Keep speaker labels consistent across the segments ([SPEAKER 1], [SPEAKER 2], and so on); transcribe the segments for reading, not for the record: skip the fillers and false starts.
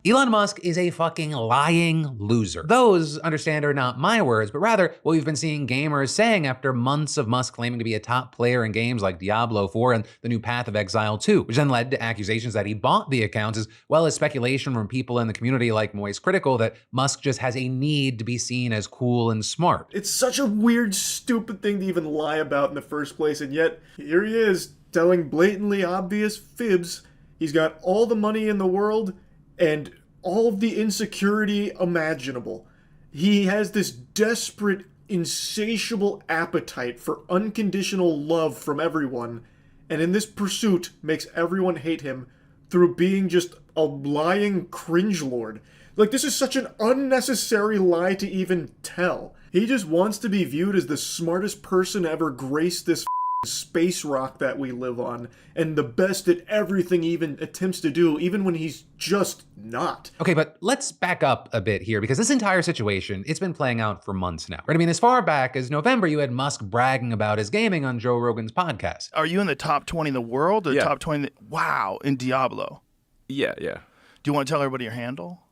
[SPEAKER 1] Elon Musk is a fucking lying loser. Those, understand, are not my words, but rather what we've been seeing gamers saying after months of Musk claiming to be a top player in games like Diablo 4 and the new Path of Exile 2, which then led to accusations that he bought the accounts, as well as speculation from people in the community like Moistcritikal that Musk just has a need to be seen as cool and smart.
[SPEAKER 2] It's such a weird, stupid thing to even lie about in the first place, and yet here he is telling blatantly obvious fibs. He's got all the money in the world and all of the insecurity imaginable. He has this desperate, insatiable appetite for unconditional love from everyone, and in this pursuit makes everyone hate him through being just a lying cringelord. Like, this is such an unnecessary lie to even tell. He just wants to be viewed as the smartest person to ever grace this space rock that we live on, and the best at everything he even attempts to do, even when he's just not.
[SPEAKER 1] Okay, but let's back up a bit here, because this entire situation, it's been playing out for months now, right? I mean, as far back as November, you had Musk bragging about his gaming on Joe Rogan's podcast.
[SPEAKER 3] Are you in the top 20 in the world, or top 20? Wow, in Diablo.
[SPEAKER 4] Yeah.
[SPEAKER 3] Do you want to tell everybody your handle?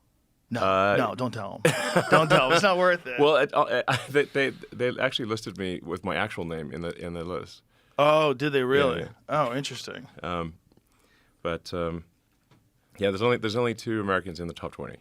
[SPEAKER 3] No, don't tell them. Don't tell them. It's not worth it.
[SPEAKER 4] Well, they actually listed me with my actual name in the list.
[SPEAKER 3] Oh, did they really?
[SPEAKER 4] Yeah.
[SPEAKER 3] Oh, interesting.
[SPEAKER 4] There's only 2 Americans in the top 20.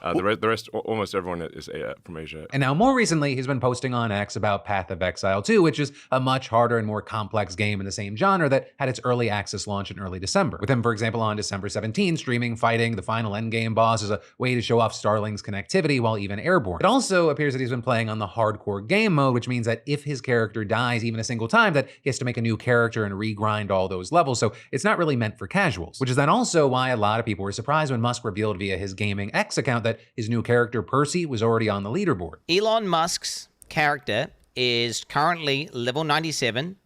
[SPEAKER 4] The rest, almost everyone is from Asia.
[SPEAKER 1] And now more recently, he's been posting on X about Path of Exile 2, which is a much harder and more complex game in the same genre that had its early access launch in early December. With him, for example, on December 17, streaming fighting the final endgame boss as a way to show off Starlink's connectivity while even airborne. It also appears that he's been playing on the hardcore game mode, which means that if his character dies even a single time, that he has to make a new character and regrind all those levels. So it's not really meant for casuals, which is then also why a lot of people were surprised when Musk revealed via his Gaming X account that his new character, Percy, was already on the leaderboard.
[SPEAKER 5] Elon Musk's character is currently level 97,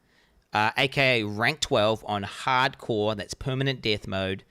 [SPEAKER 5] aka rank 12 on hardcore, that's permanent death mode,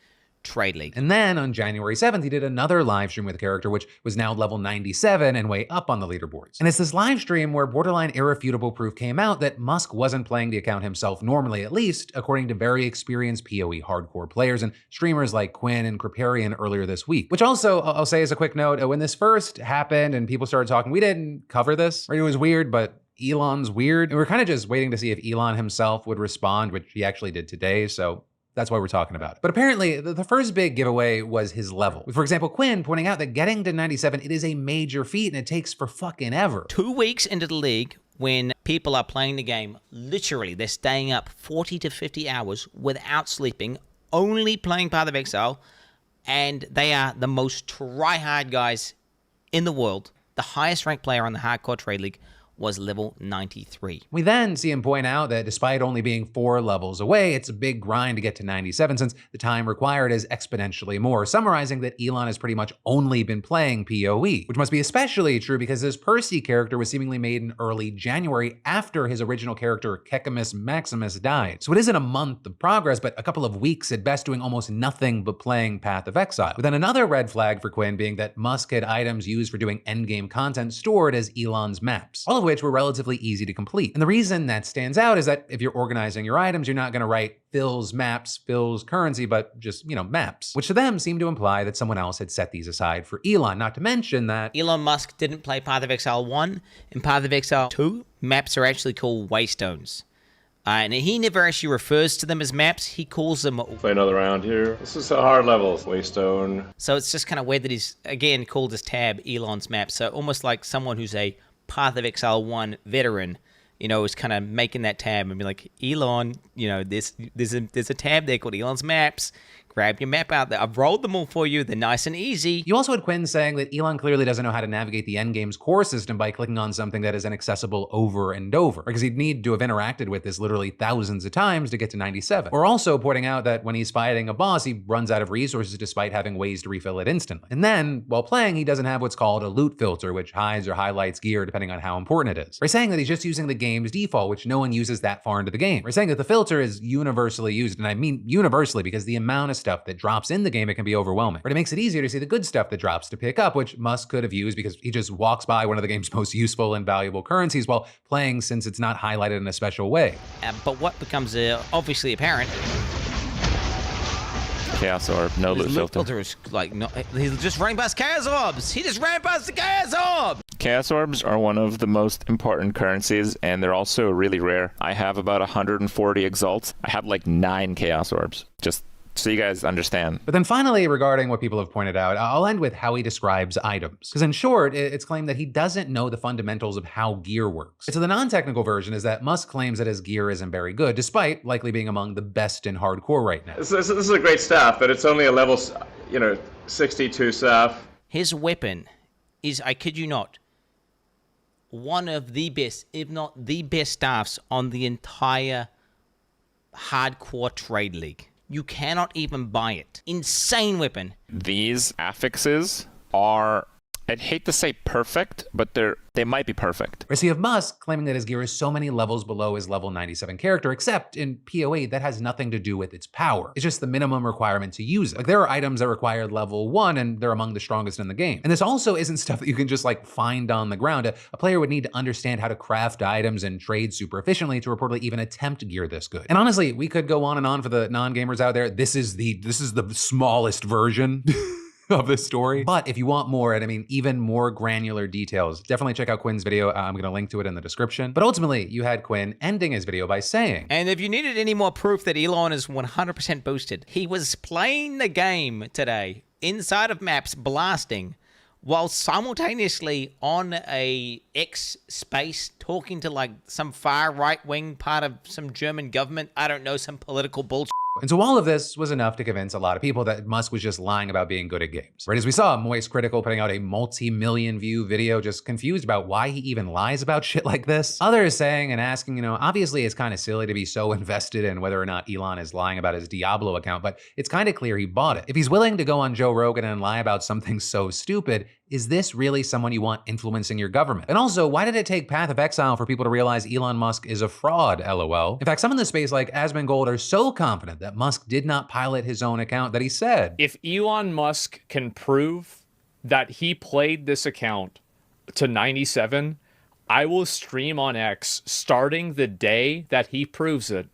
[SPEAKER 5] Trade League.
[SPEAKER 1] And then on January 7th, he did another live stream with a character which was now level 97 and way up on the leaderboards. And it's this live stream where borderline irrefutable proof came out that Musk wasn't playing the account himself normally, at least according to very experienced PoE hardcore players and streamers like Quinn and Kriparian earlier this week. Which also, I'll say as a quick note, when this first happened and people started talking, we didn't cover this, right? It was weird, but Elon's weird. And we're kind of just waiting to see if Elon himself would respond, which he actually did today, so that's why we're talking about it. But apparently, the first big giveaway was his level. For example, Quinn pointing out that getting to 97, it is a major feat and it takes for fucking ever.
[SPEAKER 5] 2 weeks into the league, when people are playing the game, literally, they're staying up 40 to 50 hours without sleeping, only playing Path of Exile, and they are the most try-hard guys in the world. The highest ranked player on the Hardcore Trade League was level 93.
[SPEAKER 1] We then see him point out that despite only being 4 levels away, it's a big grind to get to 97 since the time required is exponentially more, summarizing that Elon has pretty much only been playing PoE, which must be especially true because his Percy character was seemingly made in early January after his original character Kekimus Maximus died. So it isn't a month of progress, but a couple of weeks at best doing almost nothing but playing Path of Exile. But then another red flag for Quinn being that Musk had items used for doing endgame content stored as Elon's maps, all of which were relatively easy to complete. And the reason that stands out is that if you're organizing your items, you're not going to write Phil's maps, Phil's currency, but just, maps, which to them seemed to imply that someone else had set these aside for Elon, not to mention that
[SPEAKER 5] Elon Musk didn't play Path of Exile 1. In Path of Exile 2, maps are actually called waystones. And he never actually refers to them as maps. He calls them...
[SPEAKER 4] Play another round here. This is a hard level. Waystone.
[SPEAKER 5] So it's just kind of weird that he's, again, called his tab Elon's map. So almost like someone who's a Path of Exile 1 veteran, is kind of making that tab and be like, Elon, there's a tab there called Elon's Maps. Grab your map out there. I've rolled them all for you. They're nice and easy.
[SPEAKER 1] You also had Quinn saying that Elon clearly doesn't know how to navigate the endgame's core system by clicking on something that is inaccessible over and over, because he'd need to have interacted with this literally thousands of times to get to 97. Or also pointing out that when he's fighting a boss, he runs out of resources despite having ways to refill it instantly. And then, while playing, he doesn't have what's called a loot filter, which hides or highlights gear depending on how important it is. We're saying that he's just using the game's default, which no one uses that far into the game. We're saying that the filter is universally used, and I mean universally because the amount of stuff that drops in the game, it can be overwhelming. But it makes it easier to see the good stuff that drops to pick up, which Musk could have used because he just walks by one of the game's most useful and valuable currencies while playing since it's not highlighted in a special way.
[SPEAKER 5] But what becomes obviously apparent
[SPEAKER 6] Chaos Orb, no loot filter.
[SPEAKER 5] Is like, no, he's just running past Chaos Orbs. He just ran past the Chaos Orb.
[SPEAKER 6] Chaos Orbs are one of the most important currencies, and they're also really rare. I have about 140 Exalts. I have like 9 Chaos Orbs. Just so you guys understand.
[SPEAKER 1] But then finally, regarding what people have pointed out, I'll end with how he describes items. Because in short, it's claimed that he doesn't know the fundamentals of how gear works. So the non-technical version is that Musk claims that his gear isn't very good, despite likely being among the best in hardcore right now.
[SPEAKER 7] This is a great staff, but it's only a level, 62 staff.
[SPEAKER 5] His weapon is, I kid you not, one of the best, if not the best staffs on the entire hardcore trade league. You cannot even buy it. Insane weapon.
[SPEAKER 6] These affixes are, I'd hate to say perfect, but they might be perfect.
[SPEAKER 1] Or so you have Musk claiming that his gear is so many levels below his level 97 character, except in PoE that has nothing to do with its power. It's just the minimum requirement to use it. Like there are items that require level 1 and they're among the strongest in the game. And this also isn't stuff that you can just like find on the ground. A player would need to understand how to craft items and trade super efficiently to reportedly even attempt gear this good. And honestly, we could go on and on for the non-gamers out there. This is the smallest version of this story. But if you want more, and I mean even more granular details, definitely check out Quinn's video. I'm gonna link to it in the description. But ultimately, you had Quinn ending his video by saying,
[SPEAKER 5] and if you needed any more proof that Elon is 100% boosted, he was playing the game today inside of maps blasting while simultaneously on a X space talking to like some far right wing part of some German government. I don't know, some political bullshit.
[SPEAKER 1] And so all of this was enough to convince a lot of people that Musk was just lying about being good at games. Right as we saw Moistcritikal putting out a multi-million view video just confused about why he even lies about shit like this. Others saying and asking, obviously it's kind of silly to be so invested in whether or not Elon is lying about his Diablo account, but it's kind of clear he bought it. If he's willing to go on Joe Rogan and lie about something so stupid, is this really someone you want influencing your government? And also, why did it take Path of Exile for people to realize Elon Musk is a fraud, LOL? In fact, some in the space like Asmongold are so confident that Musk did not pilot his own account that he said,
[SPEAKER 8] if Elon Musk can prove that he played this account to 97, I will stream on X starting the day that he proves it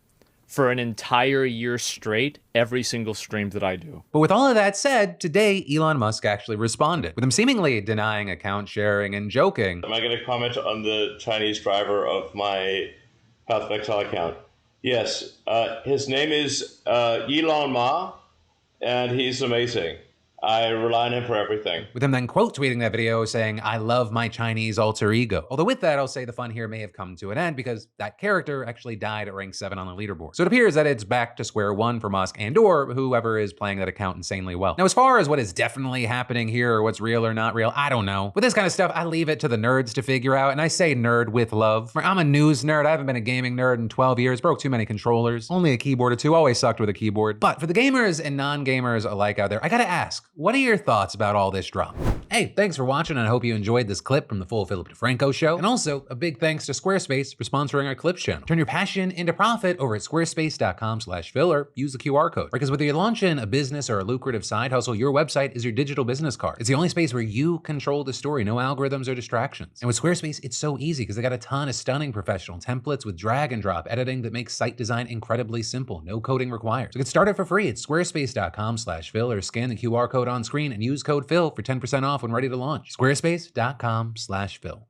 [SPEAKER 8] for an entire year straight, every single stream that I do.
[SPEAKER 1] But with all of that said, today Elon Musk actually responded, with him seemingly denying account sharing and joking.
[SPEAKER 9] Am I going to comment on the Chinese driver of my Path of Exile account? Yes, his name is Elon Ma, and he's amazing. I rely on him for everything.
[SPEAKER 1] With him then quote tweeting that video saying, "I love my Chinese alter ego." Although with that, I'll say the fun here may have come to an end because that character actually died at rank 7 on the leaderboard. So it appears that it's back to square one for Musk and or whoever is playing that account insanely well. Now, as far as what is definitely happening here or what's real or not real, I don't know. With this kind of stuff, I leave it to the nerds to figure out, and I say nerd with love. I'm a news nerd. I haven't been a gaming nerd in 12 years, broke too many controllers. Only a keyboard or two, always sucked with a keyboard. But for the gamers and non-gamers alike out there, I gotta ask, what are your thoughts about all this drama? Hey, thanks for watching, and I hope you enjoyed this clip from the full Philip DeFranco show. And also, a big thanks to Squarespace for sponsoring our Clips channel. Turn your passion into profit over at squarespace.com/Phil or use the QR code. Because whether you're launching a business or a lucrative side hustle, your website is your digital business card. It's the only space where you control the story, no algorithms or distractions. And with Squarespace, it's so easy because they got a ton of stunning professional templates with drag and drop editing that makes site design incredibly simple, no coding required. So get started for free at squarespace.com/Phil or scan the QR code on screen and use code Phil for 10% off when ready to launch. Squarespace.com/Phil.